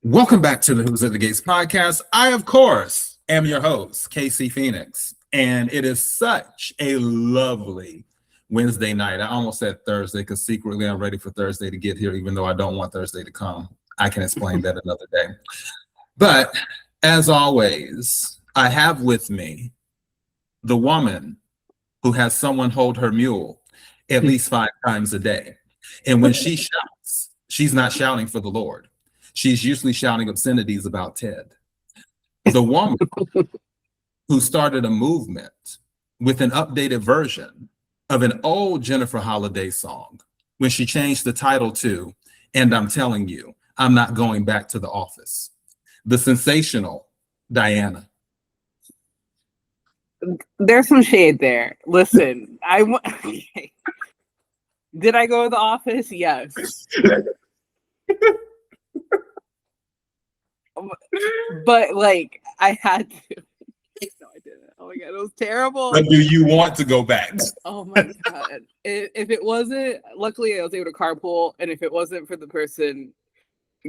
Welcome back to the Who's at the Gates podcast. I, of course, am your host, Casey Phoenix, and it is such a lovely Wednesday night. I almost said Thursday because secretly I'm ready for Thursday to get here, even though I don't want Thursday to come. I can explain that another day. But as always, I have with me the woman who has someone hold her mule at least 5 times a day. And when she shouts, she's not shouting for the Lord. She's usually shouting obscenities about Ted. The woman who started a movement with an updated version of an old Jennifer Holliday song when she changed the title to, "And I'm Telling You, I'm Not Going Back to the Office." The sensational Diana. There's some shade there. Listen, okay. Did I go to the office? Yes. But like I had to. No, I didn't. Oh my god, it was terrible. But do you want to go back? Oh my god. If it wasn't, luckily I was able to carpool, and if it wasn't for the person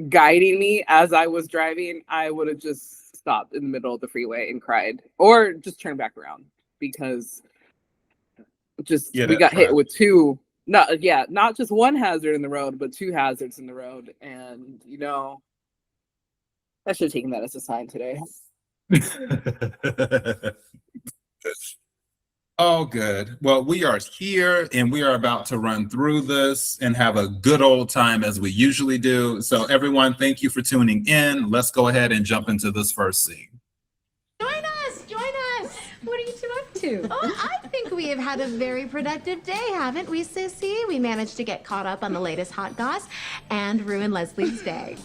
guiding me as I was driving, I would have just stopped in the middle of the freeway and cried, or just turned back around because we got hit with not just one hazard in the road, but 2 hazards in the road, and I should have taken that as a sign today. Oh, good. Well, we are here and we are about to run through this and have a good old time as we usually do. So everyone, thank you for tuning in. Let's go ahead and jump into this first scene. Join us! What are you two up to? Oh, I think we have had a very productive day, haven't we, Sissy? We managed to get caught up on the latest hot goss and ruin Leslie's day.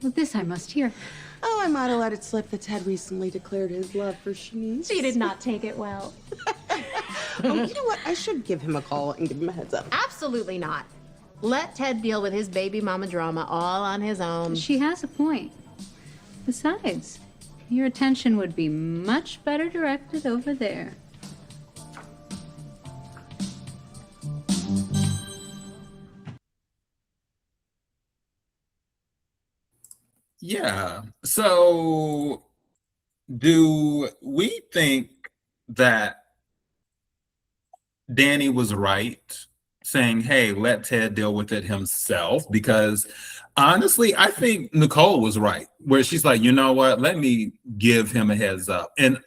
Well, this I must hear. Oh, I might have let it slip that Ted recently declared his love for Shanice. She did not take it well. You know what? I should give him a call and give him a heads up. Absolutely not. Let Ted deal with his baby mama drama all on his own. She has a point. Besides, your attention would be much better directed over there. Yeah. So do we think that Dani was right saying, hey, let Ted deal with it himself? Because honestly, I think Nicole was right, where she's like, you know what, let me give him a heads up. And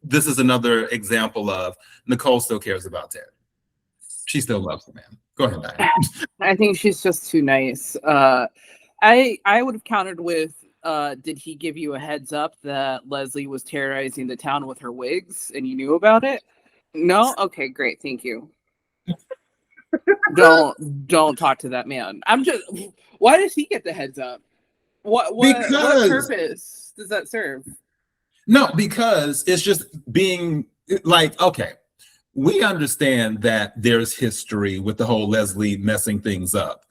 this is another example of Nicole still cares about Ted. She still loves the man. Go ahead, Diana. I think she's just too nice. I would have countered with, did he give you a heads up that Leslie was terrorizing the town with her wigs and you knew about it? No? Okay, great. Thank you. Don't talk to that man. Why does he get the heads up? What purpose does that serve? No, because it's just being like, okay, we understand that there's history with the whole Leslie messing things up.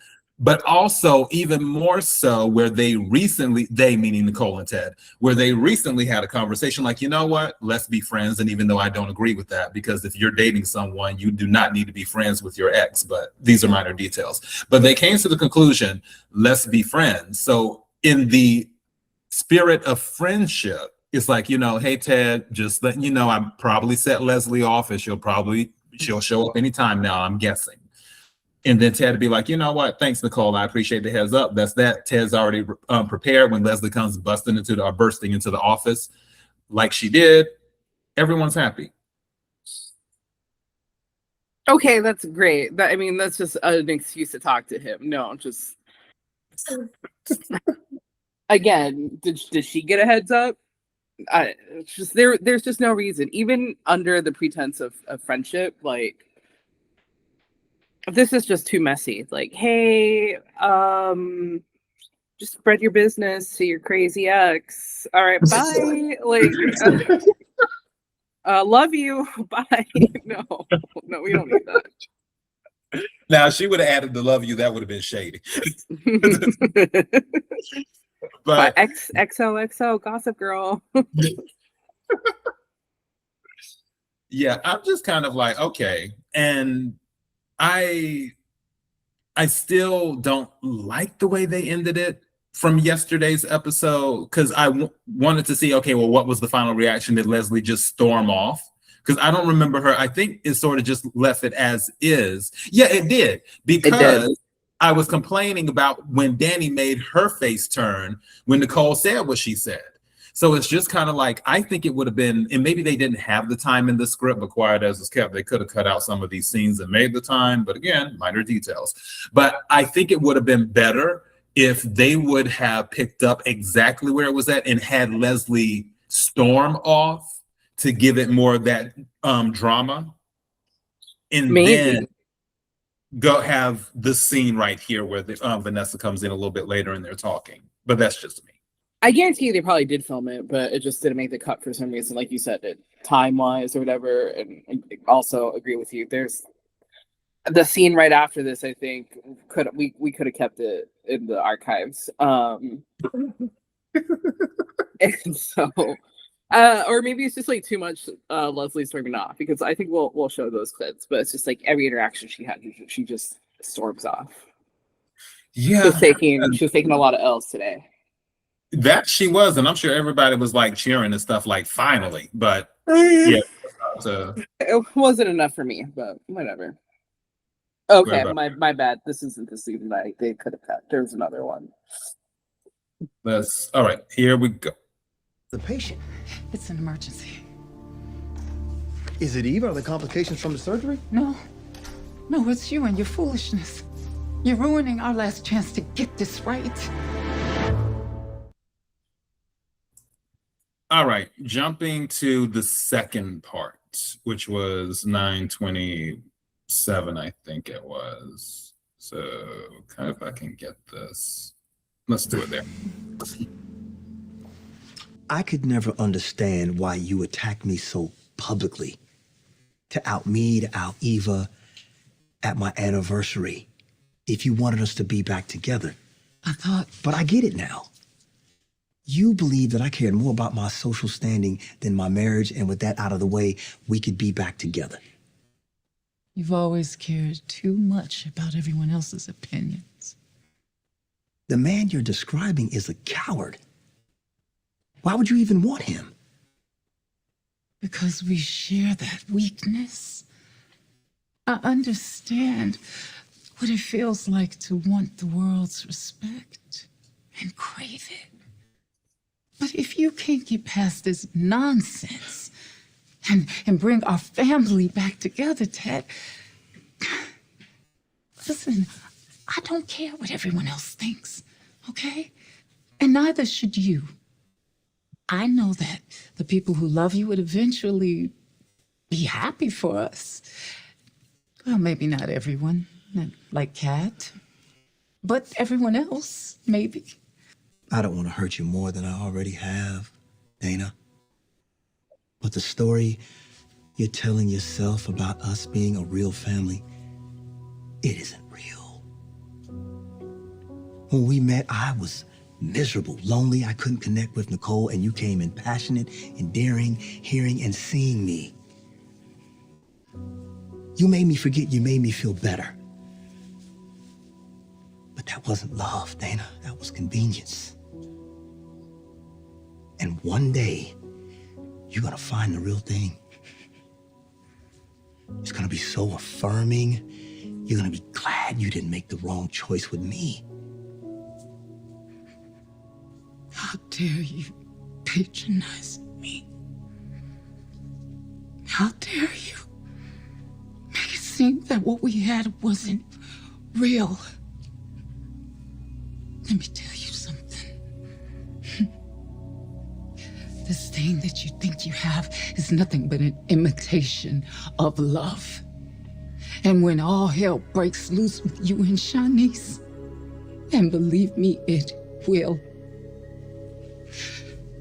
But also even more so where they meaning Nicole and Ted, where they recently had a conversation like, you know what, let's be friends. And even though I don't agree with that, because if you're dating someone, you do not need to be friends with your ex, but these are minor details. But they came to the conclusion, let's be friends. So in the spirit of friendship, it's like, hey, Ted, just letting you know, I probably set Leslie off and she'll show up anytime now, I'm guessing. And then Ted would be like, you know what? Thanks, Nicole. I appreciate the heads up. That's that. Ted's already prepared when Leslie comes bursting into the office like she did. Everyone's happy. Okay, that's great. That's just an excuse to talk to him. No, just again, did she get a heads up? There's just no reason, even under the pretense of friendship, like. This is just too messy. Like, hey, just spread your business to your crazy ex. All right, bye. Like, love you. Bye. No, we don't need that. Now, she would have added the love you. That would have been shady. But XOXO, Gossip Girl. Yeah, I'm just kind of like, okay. And I still don't like the way they ended it. from yesterday's episode? Because I wanted to see, okay, well, what was the final reaction? Did Leslie just storm off? Because I don't remember her. I think it sort of just left it as is. Yeah, it did. Because I was complaining about when Dani made her face turn when Nicole said what she said. So it's just kind of like, I think it would have been, and maybe they didn't have the time in the script, but quiet as it's kept, they could have cut out some of these scenes and made the time. But again, minor details. But I think it would have been better if they would have picked up exactly where it was at and had Leslie storm off to give it more of that drama. And then go have the scene right here where Vanessa comes in a little bit later and they're talking. But that's just me. I guarantee you they probably did film it, but it just didn't make the cut for some reason, like you said, time-wise or whatever. And I also agree with you. There's the scene right after this, I think, we could have kept it in the archives. And so, or maybe it's just like too much Leslie storming off, because I think we'll show those clips, but it's just like every interaction she had, she just storms off. Yeah. She was taking a lot of L's today. That she was, and I'm sure everybody was like cheering and stuff, like finally. But yeah, it wasn't enough for me, but whatever. Okay, my bad. This isn't the scene that they could have cut. There's another one. That's all right. Here we go. The patient. It's an emergency. Is it Eve? Are there complications from the surgery? No, it's you and your foolishness. You're ruining our last chance to get this right. All right, jumping to the second part, which was 9:27, I think it was. So, kind of, if I can get this, let's do it there. I could never understand why you attacked me so publicly. To out me, to out Eva at my anniversary. If you wanted us to be back together. I thought... But I get it now. You believe that I cared more about my social standing than my marriage, and with that out of the way, we could be back together. You've always cared too much about everyone else's opinions. The man you're describing is a coward. Why would you even want him? Because we share that weakness. I understand what it feels like to want the world's respect and crave it. But if you can't get past this nonsense and bring our family back together, Ted, listen, I don't care what everyone else thinks, okay? And neither should you. I know that the people who love you would eventually be happy for us. Well, maybe not everyone, not like Kat, but everyone else, maybe. I don't want to hurt you more than I already have, Dana. But the story you're telling yourself about us being a real family, it isn't real. When we met, I was miserable, lonely. I couldn't connect with Nicole, and you came in passionate and daring, hearing and seeing me. You made me forget, you made me feel better. But that wasn't love, Dana. That was convenience. And one day, you're gonna find the real thing. It's gonna be so affirming. You're gonna be glad you didn't make the wrong choice with me. How dare you patronize me? How dare you make it seem that what we had wasn't real? Let me tell you something. This thing that you think you have is nothing but an imitation of love. And when all hell breaks loose with you and Shanice, and believe me, it will,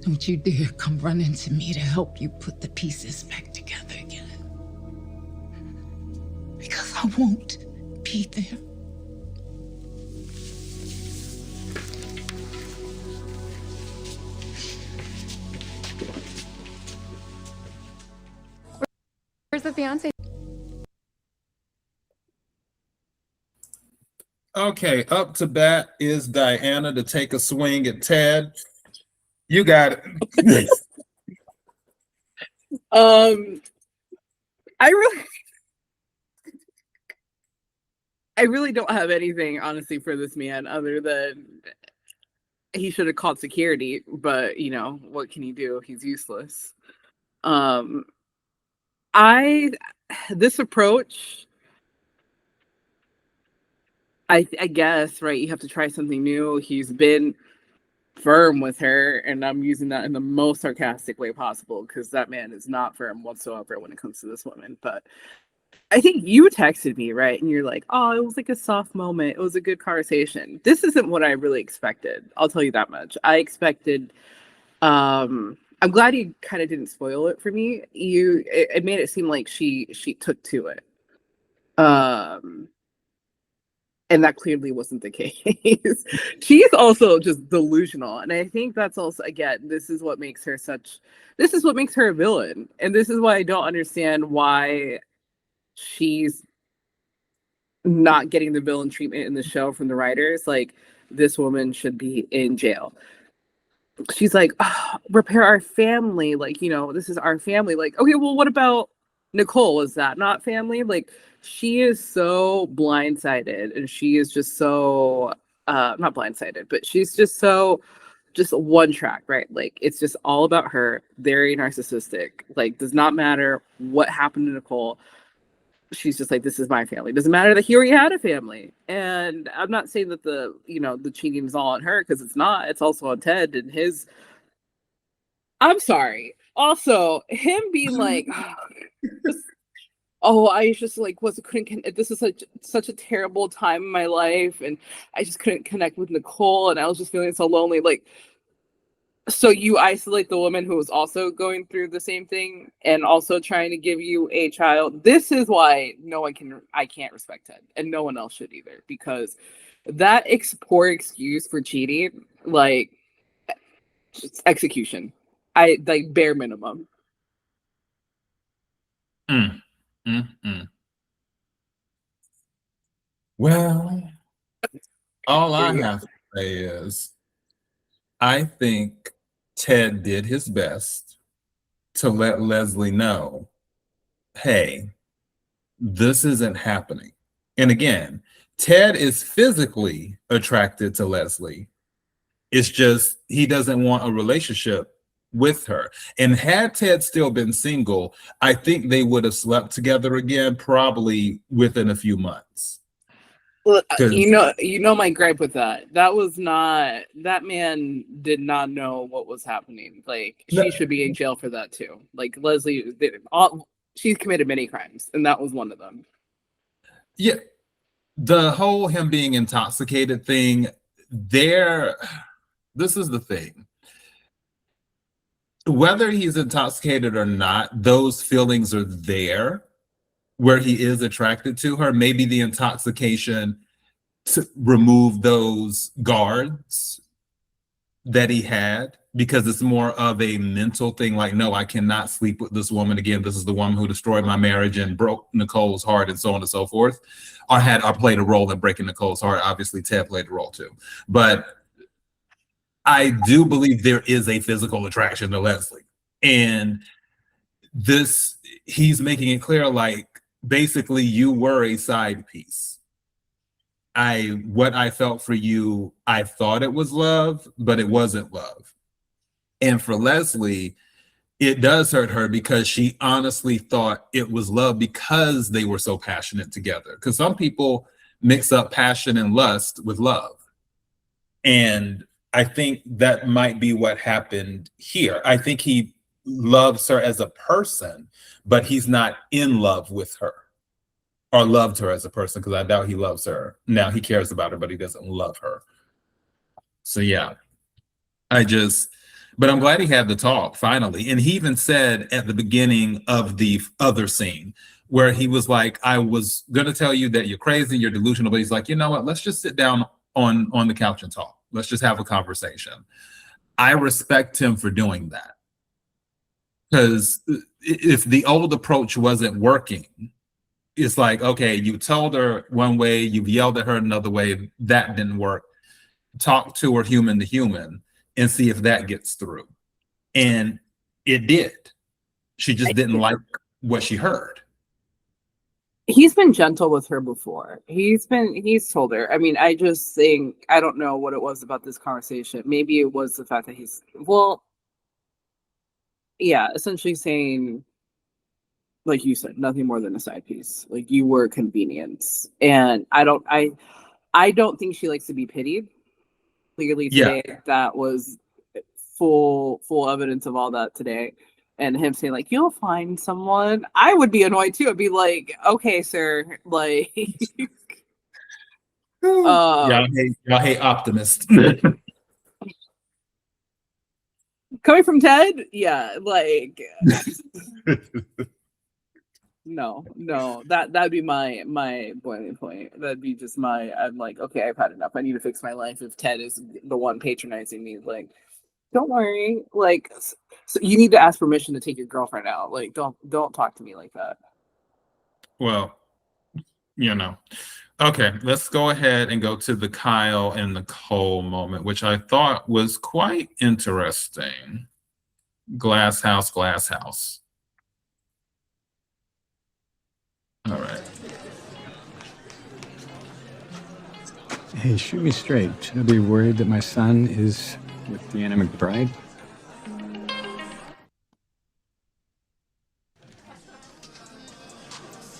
don't you dare come running to me to help you put the pieces back together again. Because I won't be there. Where's the fiance? Okay, up to bat is Diana to take a swing at Ted. You got it. I really I really don't have anything honestly for this man other than he should have called security, but you know, what can he do? He's useless. Um I this approach, I guess, right, you have to try something new. He's been firm with her, and I'm using that in the most sarcastic way possible because that man is not firm whatsoever when it comes to this woman. But I think you texted me, right? And you're like, oh, it was like a soft moment. It was a good conversation. This isn't what I really expected. I'll tell you that much. I expected, I'm glad you kind of didn't spoil it for me. It made it seem like she took to it. And that clearly wasn't the case. She's also just delusional. And I think that's also, again, this is what makes her a villain. And this is why I don't understand why she's not getting the villain treatment in the show from the writers. Like, this woman should be in jail. She's like, oh, repair our family. Like, you know, this is our family. Like, okay, well, what about Nicole? Is that not family? Like, she is so blindsided, and she is just so not blindsided, but she's just so just one track, right? Like, it's just all about her, very narcissistic. Like, does not matter what happened to Nicole. She's just like, this is my family. Doesn't matter that he already had a family. And I'm not saying that the cheating is all on her, because it's not. It's also on Ted and his. I'm sorry. Also, him being like, oh, I just like couldn't. This is such a terrible time in my life, and I just couldn't connect with Nicole, and I was just feeling so lonely. Like, so you isolate the woman who was also going through the same thing and also trying to give you a child. This is why I can't respect Ted, and no one else should either, because that poor excuse for cheating, like, just execution. I like bare minimum. Well, all I have to say is I think Ted did his best to let Leslie know, hey, this isn't happening. And again, Ted is physically attracted to Leslie. It's just he doesn't want a relationship with her. And had Ted still been single, I think they would have slept together again, probably within a few months. Well, you know my gripe with that. That man did not know what was happening. Like, she should be in jail for that too. Like, Leslie, she's committed many crimes, and that was one of them. Yeah, the whole him being intoxicated thing, this is the thing. Whether he's intoxicated or not, those feelings are there where he is attracted to her. Maybe the intoxication to remove those guards that he had, because it's more of a mental thing. Like, no, I cannot sleep with this woman again. This is the woman who destroyed my marriage and broke Nicole's heart, and so on and so forth. Or played a role in breaking Nicole's heart. Obviously, Ted played a role too. But I do believe there is a physical attraction to Leslie. And he's making it clear, like, basically, you were a side piece. What I felt for you, I thought it was love, but it wasn't love. And for Leslie, it does hurt her because she honestly thought it was love because they were so passionate together. Because some people mix up passion and lust with love. And I think that might be what happened here. I think he loves her as a person, but he's not in love with her. Or loved her as a person, because I doubt he loves her. Now, he cares about her, but he doesn't love her. So yeah, but I'm glad he had the talk finally. And he even said at the beginning of the other scene where he was like, I was going to tell you that you're crazy, you're delusional, but he's like, you know what? Let's just sit down on the couch and talk. Let's just have a conversation. I respect him for doing that. Because if the old approach wasn't working, it's like, okay, you told her one way, you've yelled at her another way, that didn't work. Talk to her human to human and see if that gets through. And it did. She just didn't like what she heard. He's been gentle with her before. He's told her. I mean, I just think, I don't know what it was about this conversation. Maybe it was the fact that essentially saying, like you said, nothing more than a side piece. Like, you were convenience. And I don't think she likes to be pitied. Clearly today, that was full evidence of all that today. And him saying, like, you'll find someone. I would be annoyed too. I'd be like, okay, sir. Like, y'all hate optimists. coming from Ted, yeah, like, no, that'd be my boiling point. That'd be just I'm like, okay, I've had enough. I need to fix my life. If Ted is the one patronizing me, like, don't worry. Like, so you need to ask permission to take your girlfriend out. Like, don't talk to me like that. Well, okay, let's go ahead and go to the Kyle and Nicole moment, which I thought was quite interesting. Glass house. All right. Hey, shoot me straight. Should I be worried that my son is with Deanna McBride?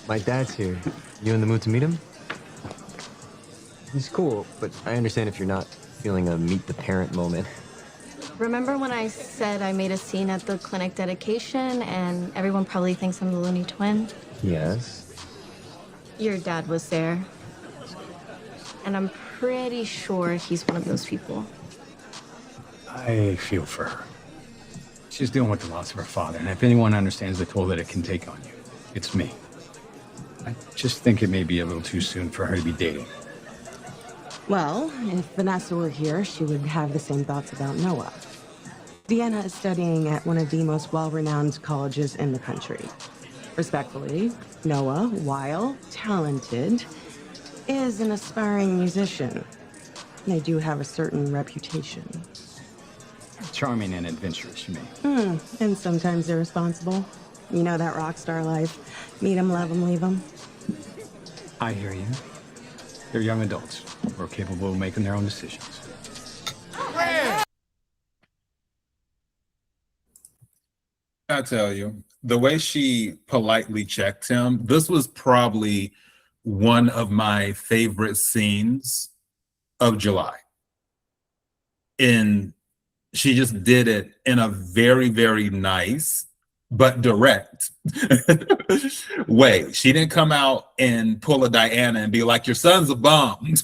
My dad's here. You in the mood to meet him? He's cool, but I understand if you're not feeling a meet the parent moment. Remember when I said I made a scene at the clinic dedication and everyone probably thinks I'm the Looney Twin? Yes. Your dad was there. And I'm pretty sure he's one of those people. I feel for her. She's dealing with the loss of her father, and if anyone understands the toll that it can take on you, it's me. I just think it may be a little too soon for her to be dating. Well, if Vanessa were here, she would have the same thoughts about Noah. Deanna is studying at one of the most well-renowned colleges in the country. Respectfully, Noah, while talented, is an aspiring musician. They do have a certain reputation. Charming and adventurous, you mean? And sometimes irresponsible. You know that rock star life. Meet 'em, love 'em, leave 'em. I hear you. They're young adults who are capable of making their own decisions. I tell you, the way she politely checked him, this was probably one of my favorite scenes of July. And she just did it in a very, very nice but direct way. She didn't come out and pull a Diana and be like, your son's a bum.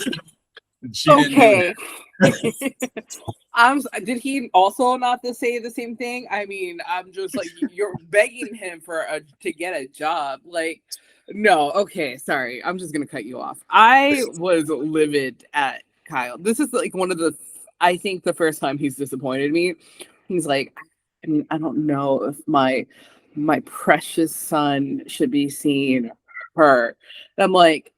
She okay. Did he also not to say the same thing? I mean, I'm just like, you're begging him to get a job. Like, no, okay, sorry. I'm just gonna cut you off. I was livid at Kyle. This is like I think the first time he's disappointed me. He's like, I mean, I don't know if my precious son should be seeing her. And I'm like,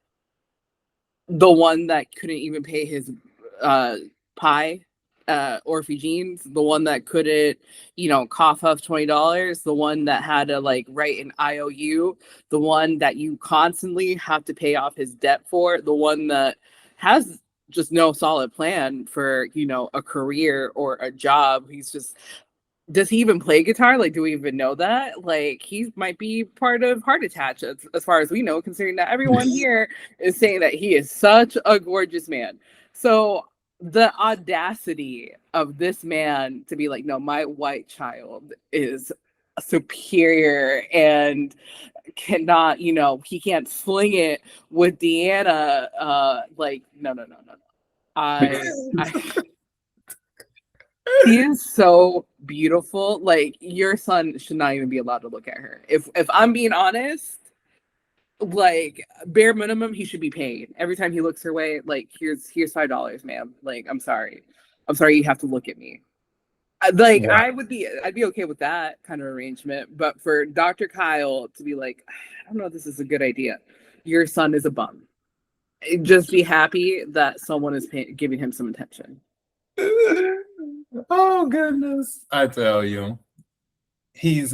the one that couldn't even pay his pie Orphe jeans, the one that couldn't, cough up $20, the one that had to like write an IOU, the one that you constantly have to pay off his debt for, the one that has just no solid plan for, a career or a job. Does he even play guitar? Like, do we even know that? Like, he might be part of Heart Attach, as far as we know, considering that everyone here is saying that he is such a gorgeous man. So the audacity of this man to be like, no, my white child is superior and cannot, he can't sling it with Deanna. Like, no. She is so beautiful. Like, your son should not even be allowed to look at her. If I'm being honest, like, bare minimum, he should be paid every time he looks her way. Like, here's $5, ma'am. Like, I'm sorry, you have to look at me. Like, right. I'd be okay with that kind of arrangement. But for Dr. Kyle to be like, I don't know if this is a good idea. your son is a bum. Just be happy that someone is giving him some attention. Oh goodness. I tell you.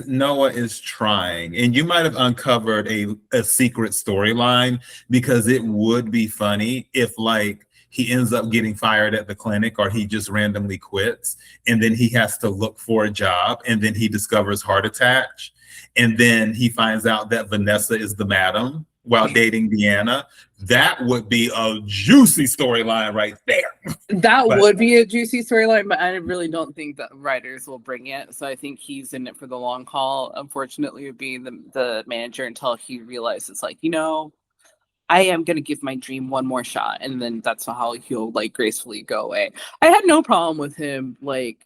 Noah is trying, and you might have uncovered a secret storyline, because it would be funny if like he ends up getting fired at the clinic, or he just randomly quits, and then he has to look for a job, and then he discovers heart attach, and then he finds out that Vanessa is the madam while dating Deanna. That would be a juicy storyline right there. That would be a juicy storyline, but I really don't think that writers will bring it. So I think he's in it for the long haul. Unfortunately, being the manager until he realizes, like, I am going to give my dream one more shot. And then that's how he'll like gracefully go away. I had no problem with him like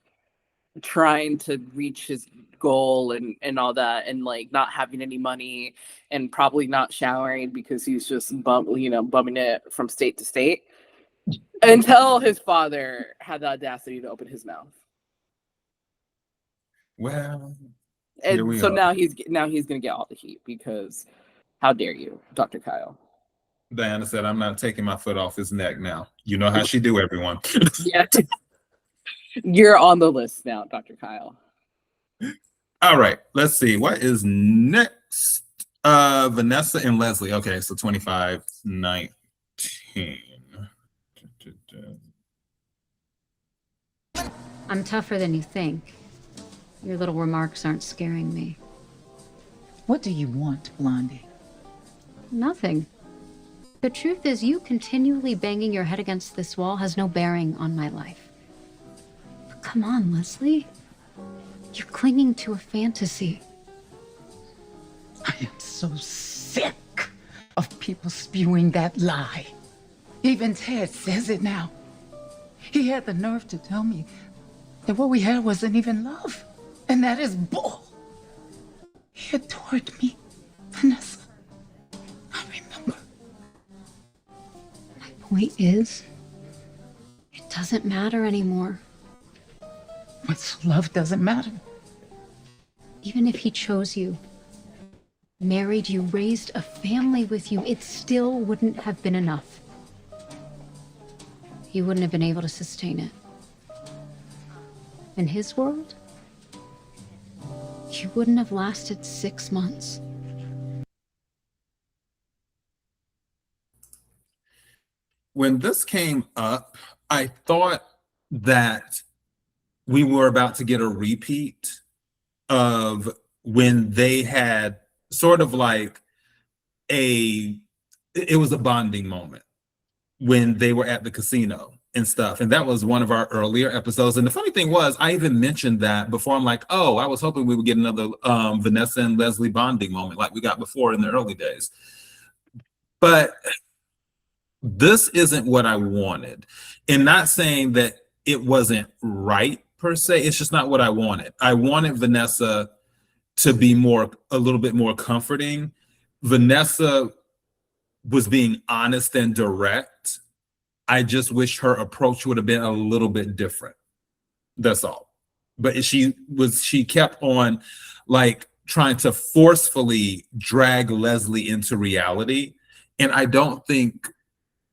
trying to reach his goal and all that, and like not having any money and probably not showering because he's just bumming it from state to state, until his father had the audacity to open his mouth. Well, and so now he's gonna get all the heat, because how dare you, Dr. Kial? Diana said, I'm not taking my foot off his neck now. You know how she do, everyone. Yeah. You're on the list now, Dr. Kial. All right, let's see. What is next? Vanessa and Leslie. Okay, so 25-19. I'm tougher than you think. Your little remarks aren't scaring me. What do you want, Blondie? Nothing. The truth is, you continually banging your head against this wall has no bearing on my life. But come on, Leslie. You're clinging to a fantasy. I am so sick of people spewing that lie. Even Ted says it now. He had the nerve to tell me that what we had wasn't even love. And that is bull. He adored me, Vanessa. I remember. My point is, it doesn't matter anymore. What's love doesn't matter. Even if he chose you, married you, raised a family with you, it still wouldn't have been enough. He wouldn't have been able to sustain it. In his world, you wouldn't have lasted 6 months. When this came up, I thought that we were about to get a repeat of when they had sort of like it was a bonding moment when they were at the casino and stuff. And that was one of our earlier episodes. And the funny thing was, I even mentioned that before. I'm like, oh, I was hoping we would get another Vanessa and Leslie bonding moment like we got before in the early days. But this isn't what I wanted. And not saying that it wasn't right per se. It's just not what I wanted. I wanted Vanessa to be a little bit more comforting. Vanessa was being honest and direct. I just wish her approach would have been a little bit different. That's all. But she kept on like trying to forcefully drag Leslie into reality. And I don't think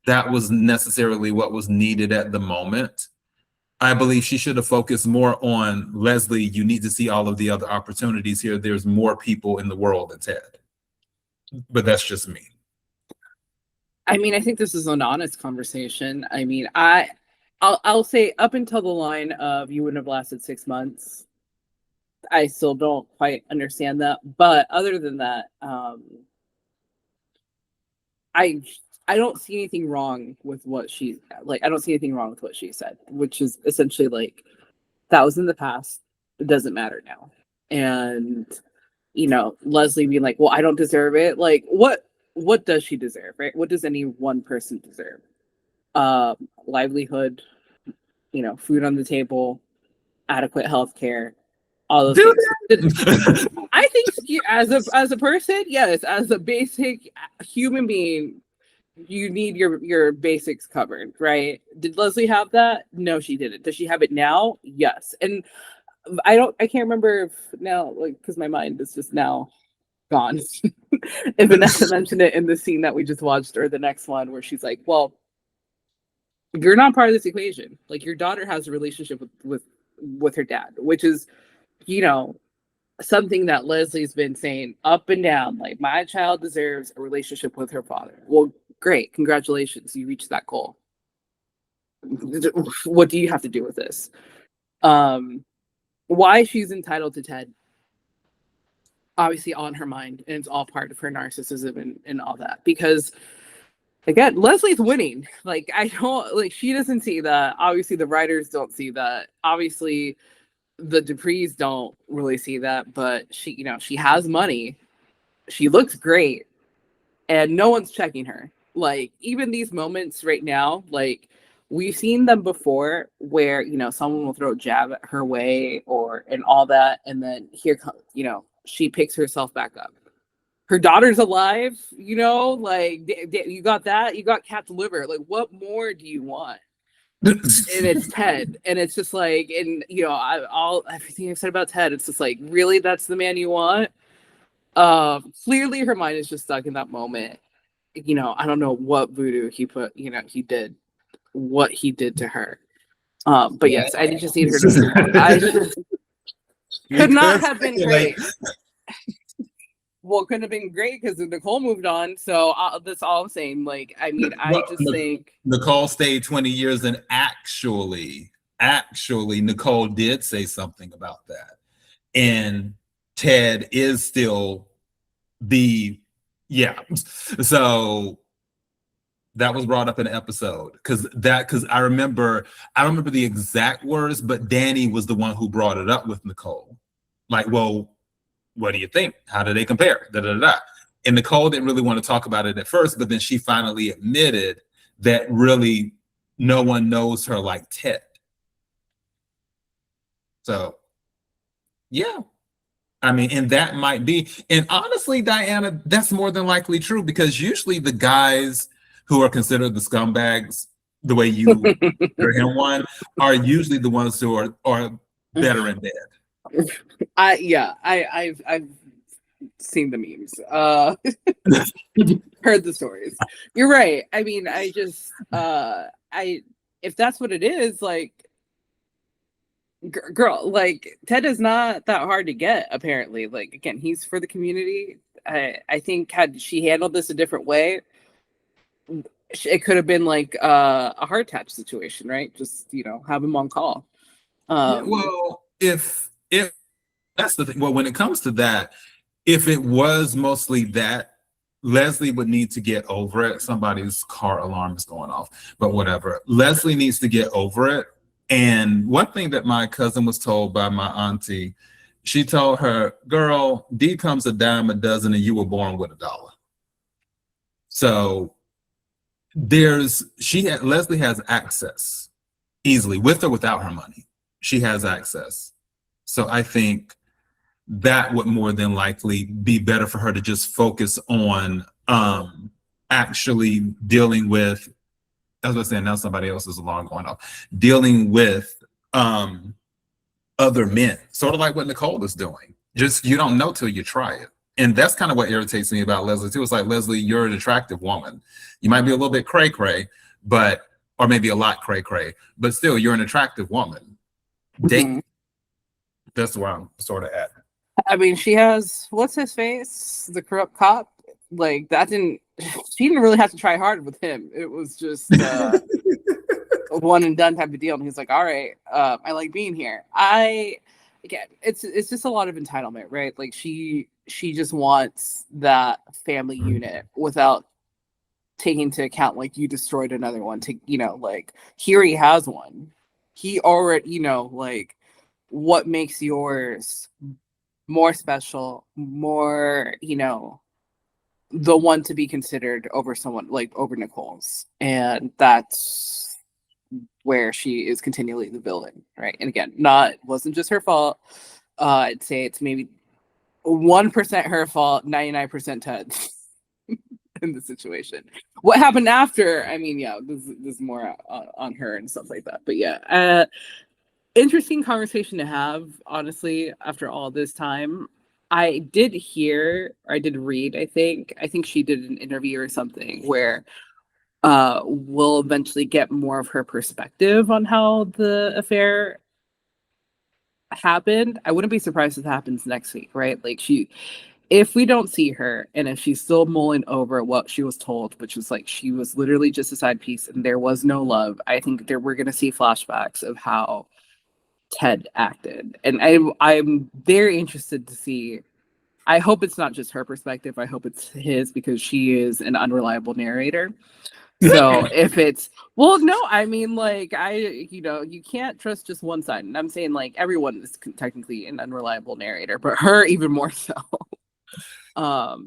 that was necessarily what was needed at the moment. I believe she should have focused more on Leslie. You need to see all of the other opportunities here. There's more people in the world than Ted. But that's just me. I mean, I think this is an honest conversation. I mean, I'll say up until the line of you wouldn't have lasted 6 months, I still don't quite understand that. But other than that, I don't see anything wrong with what she like. I don't see anything wrong with what she said, which is essentially like, that was in the past. It doesn't matter now. And Leslie being like, well, I don't deserve it. Like, what does she deserve, right? What does any one person deserve? Livelihood, food on the table, adequate health care, all those things. I think as a person, yes, as a basic human being, you need your basics covered, right? Did Leslie have that? No, she didn't. Does she have it now? Yes. And I can't remember if now, like, because my mind is just now gone. And Vanessa mentioned it in the scene that we just watched, or the next one, where she's like, well, you're not part of this equation. Like, your daughter has a relationship with her dad, which is, you know, something that Leslie's been saying up and down. Like, my child deserves a relationship with her father. Well, great. Congratulations. You reached that goal. What do you have to do with this? Why she's entitled to Ted, obviously on her mind, and it's all part of her narcissism and all that. Because again, Leslie's winning. Like, I don't, like, she doesn't see that. Obviously, the writers don't see that. Obviously, the Duprees don't really see that. But she, you know, she has money. She looks great, and no one's checking her. Like, even these moments right now, like, we've seen them before, where, you know, someone will throw a jab at her way or and all that, and then here comes, you know, she picks herself back up. Her daughter's alive, you know, like, you got that, you got Kat's liver. Like, what more do you want? And it's Ted, and it's just like, and you know, everything I've said about Ted, it's just like, really, that's the man you want? Clearly her mind is just stuck in that moment. You know, I don't know what voodoo he put, you know, he did, what he did to her. But yes, I just need her to move on. I just could not have been great. Well, couldn't have been great because Nicole moved on. So that's all I'm saying. Like, I mean, I just think Nicole stayed 20 years, and actually, Nicole did say something about that. And Ted is still So that was brought up in an episode because I remember the exact words, but Dani was the one who brought it up with Nicole. Like, well, what do you think? How do they compare? Da, da, da, da. And Nicole didn't really want to talk about it at first, but then she finally admitted that really no one knows her like Ted. So, yeah. I mean, and that might be, and honestly, Diana, that's more than likely true, because usually the guys who are considered the scumbags, the way you consider him one, are usually the ones who are better in bed. I've seen the memes, heard the stories. You're right. I mean, I just if that's what it is, like, girl, like, Ted is not that hard to get, apparently. Like, again, he's for the community. I think had she handled this a different way, it could have been like a heart attach situation, right? Just, you know, have him on call. Well, if that's the thing. Well, when it comes to that, if it was mostly that, Leslie would need to get over it. Somebody's car alarm is going off, but whatever. Leslie needs to get over it. And one thing that my cousin was told by my auntie, she told her, girl, D comes a dime a dozen and you were born with $1. So Leslie has access easily, with or without her money. She has access. So I think that would more than likely be better for her to just focus on actually dealing with, as I was saying, now somebody else's alarm going off, dealing with other men, sort of like what Nicole is doing. Just, you don't know till you try it. And that's kind of what irritates me about Leslie too. It's like, Leslie, you're an attractive woman. You might be a little bit cray-cray, or maybe a lot cray-cray, but still, you're an attractive woman. Date. That's where I'm sort of at. I mean, she has, what's his face? The corrupt cop. Like, she didn't really have to try hard with him. It was just a one and done type of deal. And he's like, all right, I like being here. Again, it's just a lot of entitlement, right? Like, she just wants that family unit without taking into account, like, you destroyed another one to, you know, like, here he has one. He already, you know, like, what makes yours more special, more, you know, the one to be considered over someone, like, over Nicole's. And that's where she is continually the villain, right? And again, wasn't just her fault. I'd say it's maybe 1% her fault, 99% Ted's in the situation. What happened after, I mean, yeah, this is more on her and stuff like that. But yeah, interesting conversation to have, honestly, after all this time. I did hear, or I did read, I think she did an interview or something where we'll eventually get more of her perspective on how the affair happened. I wouldn't be surprised if it happens next week, right? Like if we don't see her and if she's still mulling over what she was told, which was like she was literally just a side piece and there was no love, I think we're gonna see flashbacks of how Ted acted. And I'm very interested to see. I hope it's not just her perspective. I hope it's his, because she is an unreliable narrator. So if it's, well, no, I mean, like, you can't trust just one side. And I'm saying, like, everyone is technically an unreliable narrator, but her even more so.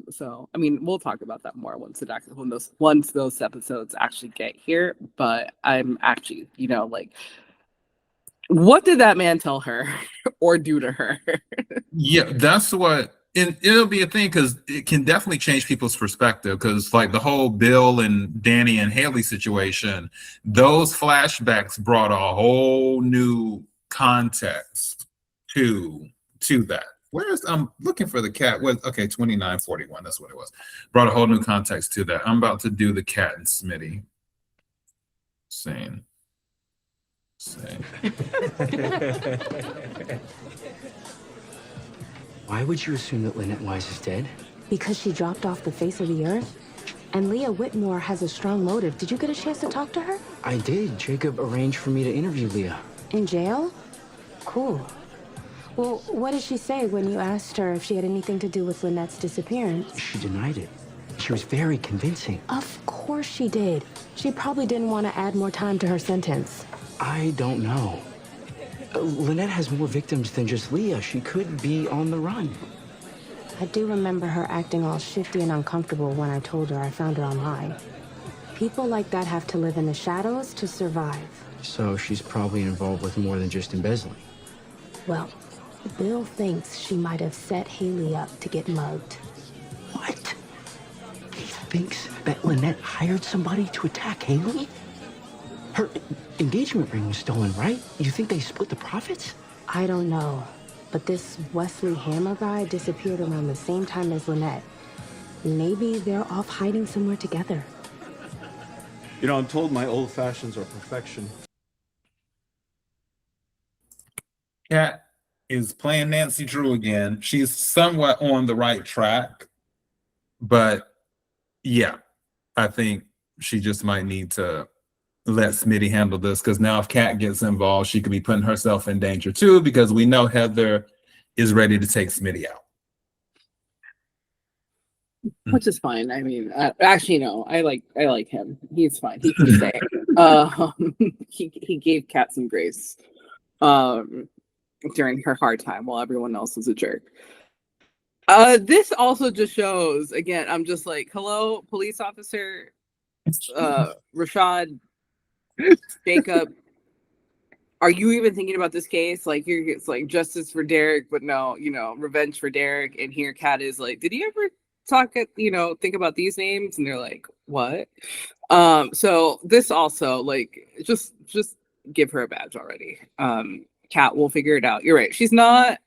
So I mean, we'll talk about that more once those episodes actually get here. But I'm actually, like, what did that man tell her or do to her? Yeah, that's what, and it'll be a thing because it can definitely change people's perspective. Because like the whole Bill and Dani and Haley situation, those flashbacks brought a whole new context to that. I'm looking for the cat. Okay, 2941. That's what it was. Brought a whole new context to that. I'm about to do the Kat and Smitty. Same. Why would you assume that Lynette Wise is dead? Because she dropped off the face of the earth. And Leah Whitmore has a strong motive. Did you get a chance to talk to her? I did. Jacob arranged for me to interview Leah. In jail? Cool. Well, what did she say when you asked her if she had anything to do with Lynette's disappearance? She denied it. She was very convincing. Of course she did. She probably didn't want to add more time to her sentence. I don't know. Lynette has more victims than just Leah. She could be on the run. I do remember her acting all shifty and uncomfortable when I told her I found her online. People like that have to live in the shadows to survive. So she's probably involved with more than just embezzling. Well, Bill thinks she might have set Haley up to get mugged. What? He thinks that Lynette hired somebody to attack Haley? Her engagement ring was stolen, right? You think they split the profits? I don't know. But this Wesley Hammer guy disappeared around the same time as Lynette. Maybe they're off hiding somewhere together. You know, I'm told my old fashions are perfection. Kat is playing Nancy Drew again. She's somewhat on the right track. But yeah, I think she just might need to let Smitty handle this, because now if Kat gets involved, she could be putting herself in danger too, because we know Heather is ready to take Smitty out. Which is fine. I mean, actually, no, I like him. He's fine. He can stay. He gave Kat some grace during her hard time while everyone else was a jerk. This also just shows, again, I'm just like, hello, police officer, Rashad, Jacob, are you even thinking about this case? Like, it's like justice for Derek, but no, revenge for Derek. And here Kat is like, did he ever think about these names? And they're like, what? So this also, like, just give her a badge already. Kat will figure it out. You're right. She's not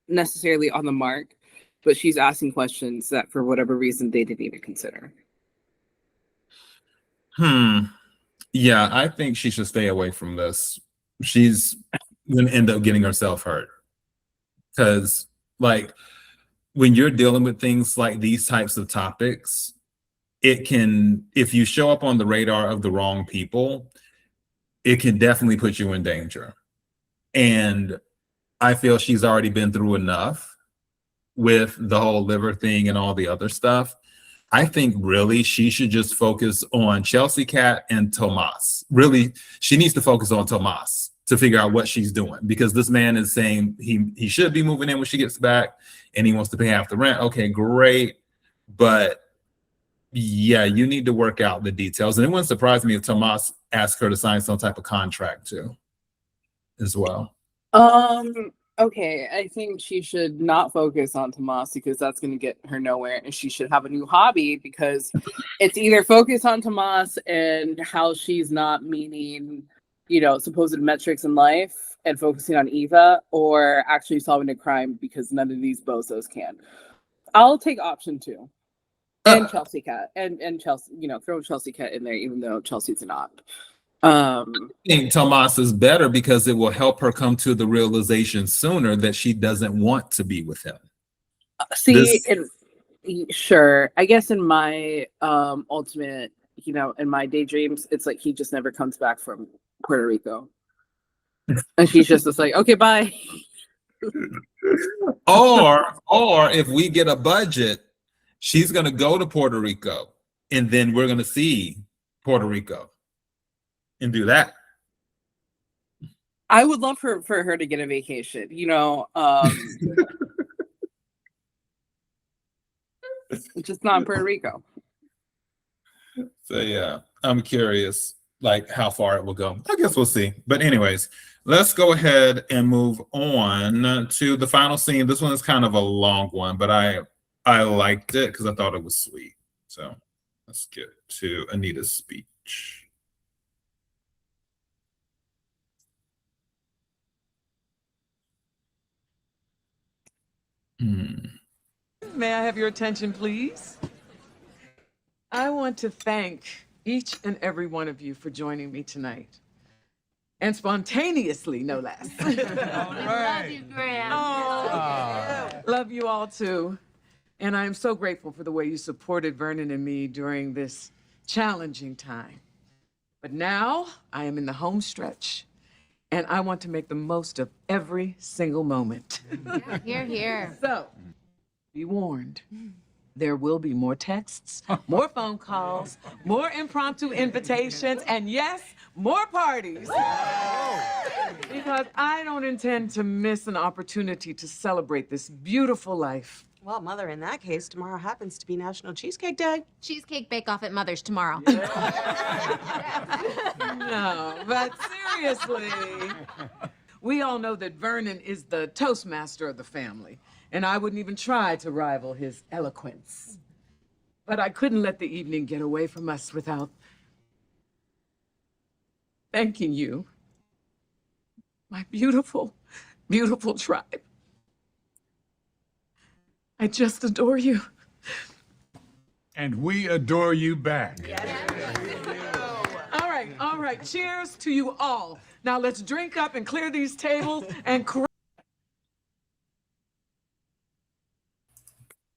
necessarily on the mark, but she's asking questions that for whatever reason they didn't even consider. Yeah, I think she should stay away from this. She's gonna end up getting herself hurt. Because, like, when you're dealing with things like these types of topics, it can, if you show up on the radar of the wrong people, it can definitely put you in danger. And I feel she's already been through enough with the whole liver thing and all the other stuff. I think really she should just focus on Chelsea, Kat, and Tomas. Really, she needs to focus on Tomas to figure out what she's doing, because this man is saying he should be moving in when she gets back and he wants to pay half the rent. Okay, great. But yeah, you need to work out the details. And it wouldn't surprise me if Tomas asked her to sign some type of contract too, as well. Okay, I think she should not focus on Tomas, because that's going to get her nowhere, and she should have a new hobby, because it's either focus on Tomas and how she's not meeting, supposed metrics in life, and focusing on Eva, or actually solving a crime because none of these bozos can. I'll take option 2. And Chelsea Cat. And Chelsea, throw Chelsea Cat in there, even though Chelsea's not. I think Tomas is better because it will help her come to the realization sooner that she doesn't want to be with him. Sure. I guess in my ultimate, in my daydreams, it's like he just never comes back from Puerto Rico. And she's just like, okay, bye. or if we get a budget, she's gonna go to Puerto Rico and then we're gonna see Puerto Rico and do that. I would love for her to get a vacation, just not in Puerto Rico. So yeah, I'm curious like how far it will go. I guess we'll see. But anyways, let's go ahead and move on to the final scene. This one is kind of a long one, but I liked it because I thought it was sweet. So let's get to Anita's speech. May I have your attention, please? I want to thank each and every one of you for joining me tonight. And spontaneously, no less. Love you, Graham. Love you all too. And I am so grateful for the way you supported Vernon and me during this challenging time. But now I am in the home stretch and I want to make the most of every single moment. Here, here. So, be warned. There will be more texts, more phone calls, more impromptu invitations, and yes, more parties. Because I don't intend to miss an opportunity to celebrate this beautiful life. Well, Mother, in that case, tomorrow happens to be National Cheesecake Day. Cheesecake bake-off at Mother's tomorrow. No, but seriously, we all know that Vernon is the Toastmaster of the family. And I wouldn't even try to rival his eloquence. But I couldn't let the evening get away from us without thanking you, my beautiful, beautiful tribe. I just adore you. And we adore you back. All right, cheers to you all. Now let's drink up and clear these tables and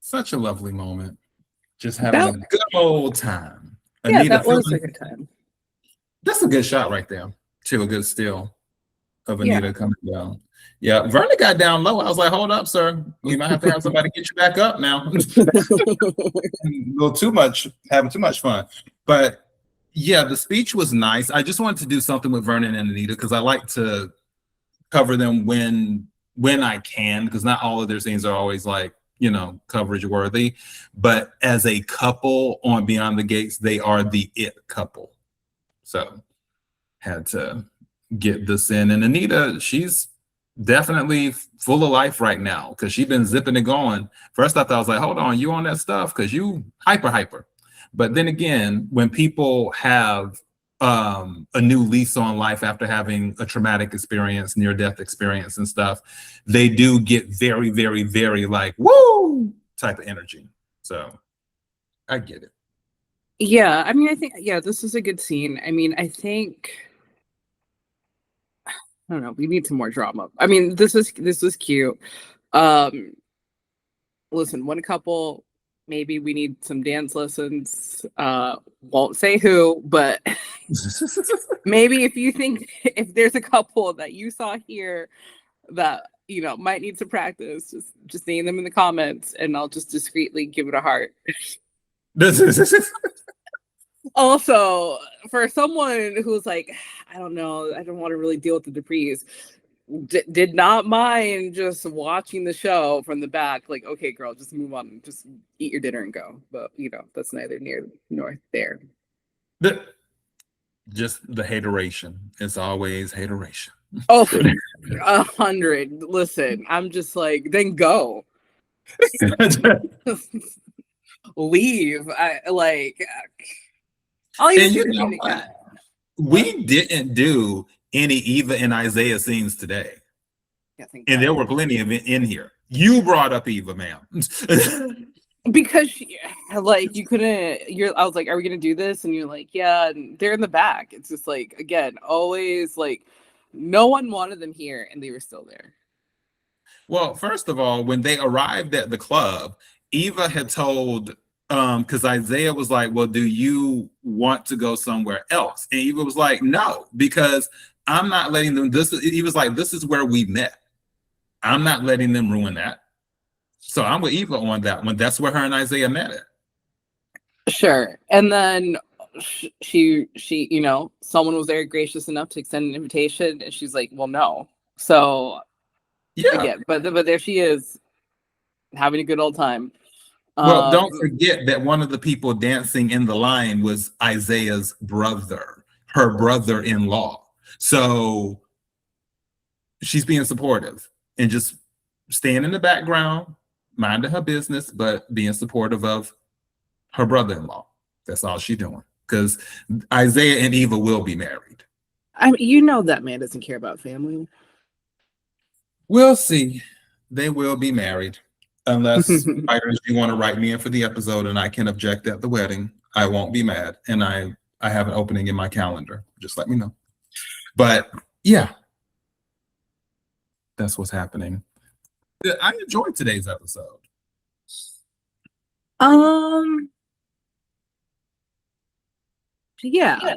Such a lovely moment. Just having a good old time. Yeah, Anita, that was a good time. That's a good shot right there. Too, a good still of Anita coming down. Yeah, Vernon got down low. I was like, hold up, sir. You might have to have somebody get you back up now. A little too much, having too much fun. But yeah, the speech was nice. I just wanted to do something with Vernon and Anita because I like to cover them when I can, because not all of their scenes are always like, coverage worthy. But as a couple on Beyond the Gates, they are the it couple. So had to get this in. And Anita, she's definitely full of life right now because she's been zipping and going. First I thought, I was like, hold on, you on that stuff? Because you hyper. But then again, when people have a new lease on life after having a traumatic experience, near-death experience and stuff, they do get very, very, very like, woo, type of energy. So I get it. Yeah, I mean, I think, this is a good scene. I mean, I think, I don't know, we need some more drama. I mean, this was cute. Listen, one couple, maybe we need some dance lessons. Won't say who, but maybe if there's a couple that you saw here that, might need some practice, just name them in the comments and I'll just discreetly give it a heart. Also, for someone who's like, I don't know, I don't want to really deal with the Duprees, did not mind just watching the show from the back, like, okay, girl, just move on, just eat your dinner and go. But that's neither near nor there. Just the hateration. It's always hateration. Oh, 100. Listen, I'm just like, then go. Leave. I'll even we didn't do any Eva and Isaiah scenes today. I think And there were plenty of it in here. You brought up Eva, ma'am. because like you couldn't. I was like, "Are we gonna do this?" And you're like, "Yeah." And they're in the back. It's just like, again, always like, no one wanted them here, and they were still there. Well, first of all, when they arrived at the club, Eva had told, because Isaiah was like, well, do you want to go somewhere else? And Eva was like, no, because I'm not letting them, he was like, this is where we met. I'm not letting them ruin that. So I'm with Eva on that one. That's where her and Isaiah met it. Sure. And then she, someone was very gracious enough to extend an invitation, and she's like, well, no. So yeah, again, but there she is, having a good old time. Well, don't forget that one of the people dancing in the line was Isaiah's brother, her brother-in-law. So she's being supportive and just staying in the background, minding her business, but being supportive of her brother-in-law. That's all she's doing. Because Isaiah and Eva will be married. I mean, that man doesn't care about family. We'll see. They will be married. Unless writers, you want to write me in for the episode and I can object at the wedding, I won't be mad. And I have an opening in my calendar. Just let me know. But yeah, that's what's happening. I enjoyed today's episode. Yeah.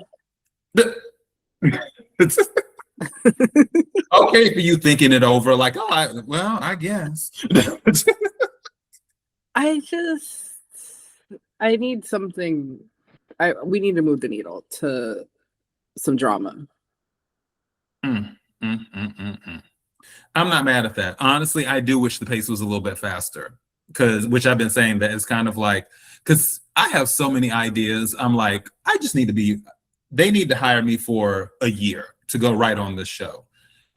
Okay for you thinking it over, like, I guess. I need something. We need to move the needle to some drama. I'm not mad at that. Honestly, I do wish the pace was a little bit faster, which I've been saying that it's kind of like, because I have so many ideas. I'm like, they need to hire me for a year to go right on this show.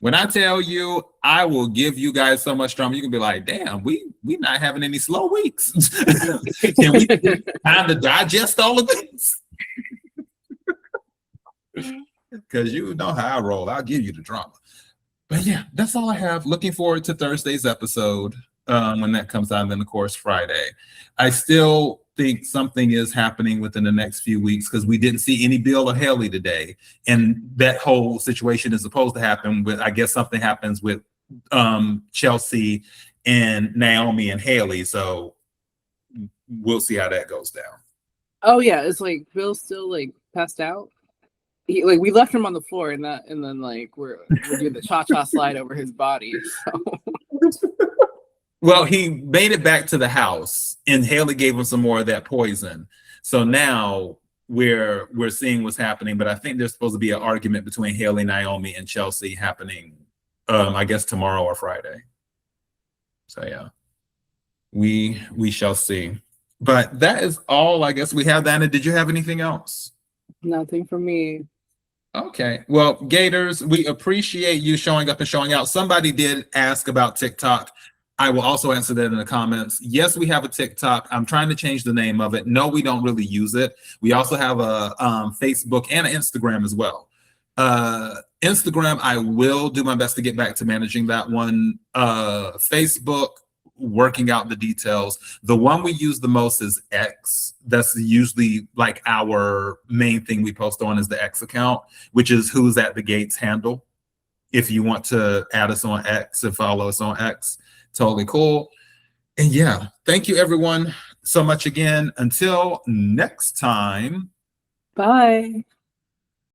When I tell you, I will give you guys so much drama, you can be like, damn, we not having any slow weeks. Can we time to digest all of this? Because you know how I roll. I'll give you the drama. But yeah, that's all I have. Looking forward to Thursday's episode when that comes out, and then of course Friday. I still think something is happening within the next few weeks because we didn't see any Bill or Haley today, and that whole situation is supposed to happen with, I guess something happens with Chelsea and Naomi and Haley, so we'll see how that goes down. Oh yeah, it's like Bill's still like passed out. We left him on the floor, and then like we're doing the cha-cha slide over his body. So. Well, he made it back to the house, and Haley gave him some more of that poison. So now we're seeing what's happening. But I think there's supposed to be an argument between Haley, Naomi, and Chelsea happening, I guess tomorrow or Friday. So yeah, we shall see. But that is all I guess we have. Dana, did you have anything else? Nothing from me. Okay. Well, Gators, we appreciate you showing up and showing out. Somebody did ask about TikTok. I will also answer that in the comments. Yes, we have a TikTok. I'm trying to change the name of it. No, we don't really use it. We also have a Facebook and an Instagram as well. Instagram, I will do my best to get back to managing that one. Facebook, working out the details. The one we use the most is X. That's usually like our main thing we post on is the X account, which is Who's at the Gates handle. If you want to add us on X and follow us on X, totally cool. And yeah, thank you everyone so much again. Until next time. Bye.